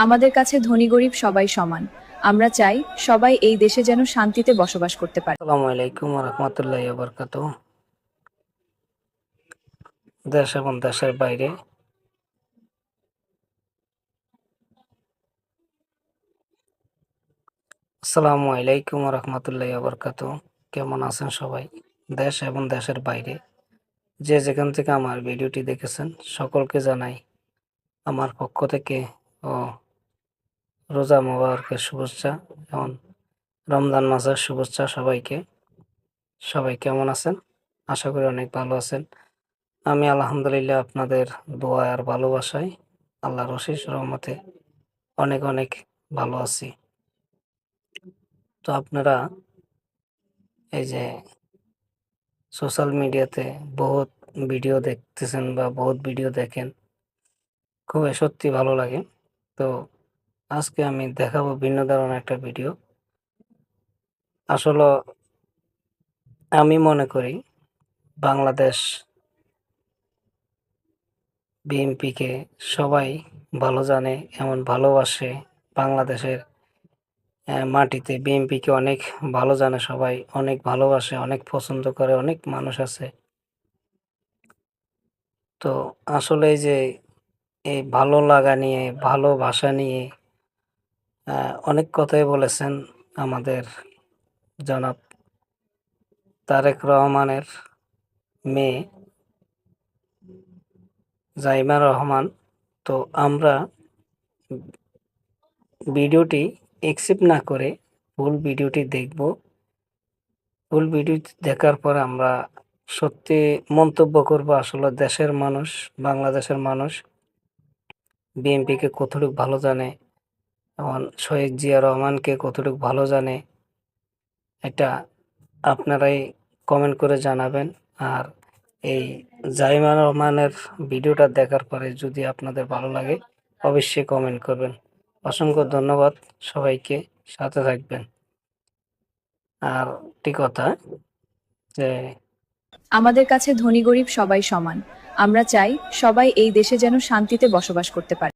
আমাদের কাছে ধনী গরিব সবাই সমান। আমরা চাই সবাই এই দেশে যেন শান্তিতে বসবাস করতে পারে। আসসালামু আলাইকুম রহমতুল্লাহ বরকাত। দেশ এবং দেশের বাইরে আসসালামু আলাইকুম রহমতুল্লাহ বরকাত। কেমন আছেন সবাই? দেশ এবং দেশের বাইরে যে যেখান থেকে আমার ভিডিওটি দেখেছেন সকলকে জানাই আমার পক্ষ থেকে ও রোজা মোবারকের শুভেচ্ছা এবং রমজান মাসের শুভেচ্ছা সবাইকে। সবাই কেমন আছেন? আশা করি অনেক ভালো আছেন। আমি আলহামদুলিল্লাহ আপনাদের দোয়া আর ভালোবাসায় আল্লাহর অশেষ রহমতে অনেক অনেক ভালো আছি। তো আপনারা এই যে সোশ্যাল মিডিয়াতে বহুত ভিডিও দেখতেছেন বা বহুত ভিডিও দেখেন, খুবই সত্যি ভালো লাগে। তো আজকে আমি দেখাবো ভিন্ন ধরনের একটা ভিডিও। আসলে আমি মনে করি বাংলাদেশ বিএনপিকে সবাই ভালো জানে, এমন ভালোবাসে। বাংলাদেশের মাটিতে বিএনপিকে অনেক ভালো জানে, সবাই অনেক ভালোবাসে, অনেক পছন্দ করে, অনেক মানুষ আছে। তো আসলে এই যে এই ভালো লাগা নিয়ে, ভালোবাসা নিয়ে অনেক কথাই বলেছেন আমাদের জনাব তারেক রহমানের মেয়ে জাইমা রহমান। তো আমরা ভিডিওটি অ্যাকসেপ্ট না করে ফুল ভিডিওটি দেখব। ফুল ভিডিওটি দেখার পর আমরা সত্যি মন্তব্য করব আসলে দেশের মানুষ, বাংলাদেশের মানুষ বিএনপিকে কতটুকু ভালো জানে, এবং শহীদ জিয়া রহমানকে কতটুকু ভালো জানে, এটা আপনারাই কমেন্ট করে জানাবেন। আর এই জাইমা রহমানের ভিডিওটা দেখার পরে যদি আপনাদের ভালো লাগে অবশ্যই কমেন্ট করবেন। অসংখ্য ধন্যবাদ সবাইকে, সাথে থাকবেন। আর একটি কথা যে আমাদের কাছে ধনী গরিব সবাই সমান। আমরা চাই সবাই এই দেশে যেন শান্তিতে বসবাস করতে পারে।